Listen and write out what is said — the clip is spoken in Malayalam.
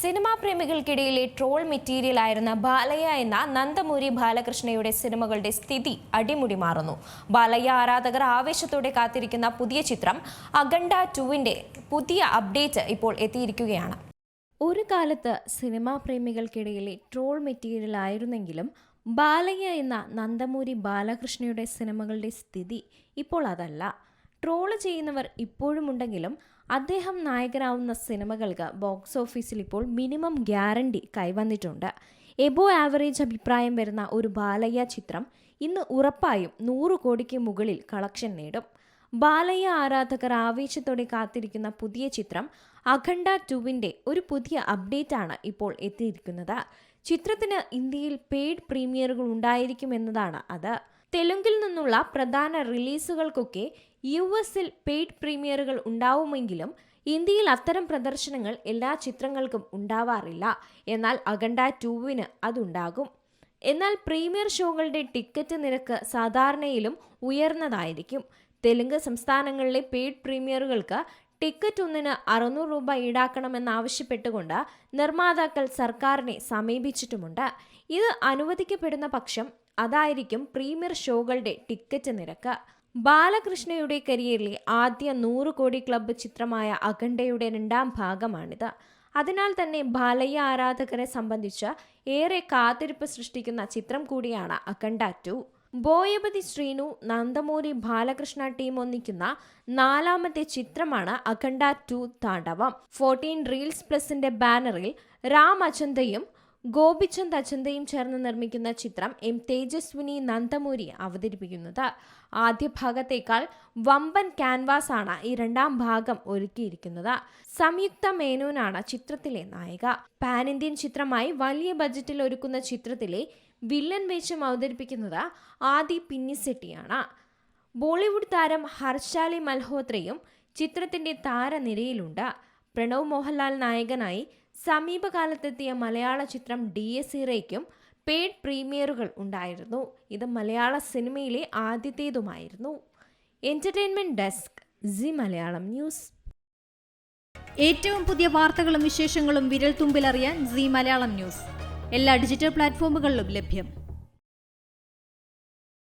സിനിമാ പ്രേമികൾക്കിടയിലെ ട്രോൾ മെറ്റീരിയലായിരുന്ന ബാലയ്യ എന്ന നന്ദമൂരി ബാലകൃഷ്ണയുടെ സിനിമകളുടെ സ്ഥിതി അടിമുടി മാറുന്നു. ബാലയ്യ ആരാധകർ ആവേശത്തോടെ കാത്തിരിക്കുന്ന പുതിയ ചിത്രം അഖണ്ഡ 2-ന്റെ പുതിയ അപ്ഡേറ്റ് ഇപ്പോൾ എത്തിയിരിക്കുകയാണ്. ഒരു കാലത്ത് സിനിമാ പ്രേമികൾക്കിടയിലെ ട്രോൾ മെറ്റീരിയലായിരുന്നെങ്കിലും ബാലയ്യ എന്ന നന്ദമൂരി ബാലകൃഷ്ണയുടെ സിനിമകളുടെ സ്ഥിതി ഇപ്പോൾ അതല്ല. ട്രോള് ചെയ്യുന്നവർ ഇപ്പോഴുമുണ്ടെങ്കിലും അദ്ദേഹം നായകനാവുന്ന സിനിമകൾക്ക് ബോക്സ് ഓഫീസിൽ ഇപ്പോൾ മിനിമം ഗ്യാരണ്ടി കൈവന്നിട്ടുണ്ട്. എബോ ആവറേജ് അഭിപ്രായം വരുന്ന ഒരു ബാലയ്യ ചിത്രം ഇന്ന് ഉറപ്പായും 100 കോടിക്ക് മുകളിൽ കളക്ഷൻ നേടും. ബാലയ്യ ആരാധകർ ആവേശത്തോടെ കാത്തിരിക്കുന്ന പുതിയ ചിത്രം അഖണ്ഡ 2-ന്റെ ഒരു പുതിയ അപ്ഡേറ്റാണ് ഇപ്പോൾ എത്തിയിരിക്കുന്നത്. ചിത്രത്തിന് ഇന്ത്യയിൽ പെയ്ഡ് പ്രീമിയറുകൾ ഉണ്ടായിരിക്കുമെന്നതാണ് അത്. തെലുങ്കിൽ നിന്നുള്ള പ്രധാന റിലീസുകൾക്കൊക്കെ US-ൽ പെയ്ഡ് പ്രീമിയറുകൾ ഉണ്ടാവുമെങ്കിലും ഇന്ത്യയിൽ അത്തരം പ്രദർശനങ്ങൾ എല്ലാ ചിത്രങ്ങൾക്കും ഉണ്ടാവാറില്ല. എന്നാൽ അഖണ്ഡ 2-ന് അതുണ്ടാകും. എന്നാൽ പ്രീമിയർ ഷോകളുടെ ടിക്കറ്റ് നിരക്ക് സാധാരണയിലും ഉയർന്നതായിരിക്കും. തെലുങ്ക് സംസ്ഥാനങ്ങളിലെ പെയ്ഡ് പ്രീമിയറുകൾക്ക് ടിക്കറ്റ് ഒന്നിന് 600 രൂപ ഈടാക്കണമെന്നാവശ്യപ്പെട്ടുകൊണ്ട് നിർമ്മാതാക്കൾ സർക്കാരിനെ സമീപിച്ചിട്ടുമുണ്ട്. ഇത് അനുവദിക്കപ്പെടുന്ന പക്ഷം അതായിരിക്കും പ്രീമിയർ ഷോകളുടെ ടിക്കറ്റ് നിരക്ക്. ബാലകൃഷ്ണയുടെ കരിയറിലെ ആദ്യ 100 കോടി ക്ലബ്ബ് ചിത്രമായ അഖണ്ഡയുടെ 2ാം ഭാഗമാണിത്. അതിനാൽ തന്നെ ബാലയ്യ ആരാധകരെ സംബന്ധിച്ച് ഏറെ കാത്തിരിപ്പ് സൃഷ്ടിക്കുന്ന ചിത്രം കൂടിയാണ് അഖണ്ഡ 2. ബോയപതി ശ്രീനു, നന്ദമൂരി ബാലകൃഷ്ണ ടീം ഒന്നിക്കുന്ന 4ാമത്തെ ചിത്രമാണ് അഖണ്ഡ 2 താണ്ഡവം. 14 റീൽസ് പ്ലസിന്റെ ബാനറിൽ രാം അചന്തയും ഗോപിചന്ദ് അചന്തയും ചേർന്ന് നിർമ്മിക്കുന്ന ചിത്രം M തേജസ്വിനി നന്ദമൂരി അവതരിപ്പിക്കുന്നത്. ആദ്യ ഭാഗത്തേക്കാൾ വമ്പൻ ക്യാൻവാസ് ആണ് ഈ 2ാം ഭാഗം ഒരുക്കിയിരിക്കുന്നത്. സംയുക്ത മേനോനാണ് ചിത്രത്തിലെ നായിക. പാൻ ഇന്ത്യൻ ചിത്രമായി വലിയ ബജറ്റിൽ ഒരുക്കുന്ന ചിത്രത്തിലെ വില്ലൻ വേഷം അവതരിപ്പിക്കുന്നത് ആദി പിന്നിസെട്ടിയാണ്. ബോളിവുഡ് താരം ഹർഷാലി മൽഹോത്രയും ചിത്രത്തിന്റെ താരനിരയിലുണ്ട്. പ്രണവ് മോഹൻലാൽ നായകനായി സമീപകാലത്തെത്തിയ മലയാള ചിത്രം DS-യ്ക്കും പെയ്ഡ് പ്രീമിയറുകൾ ഉണ്ടായിരുന്നു. ഇത് മലയാള സിനിമയിലെ ആദ്യത്തേതുമായിരുന്നു. Entertainment desk, Zee Malayalam News. ഏറ്റവും പുതിയ വാർത്തകളും വിശേഷങ്ങളും വിരൽ തുമ്പിലറിയാൻ സി മലയാളം ന്യൂസ് എല്ലാ ഡിജിറ്റൽ പ്ലാറ്റ്ഫോമുകളിലും ലഭ്യം.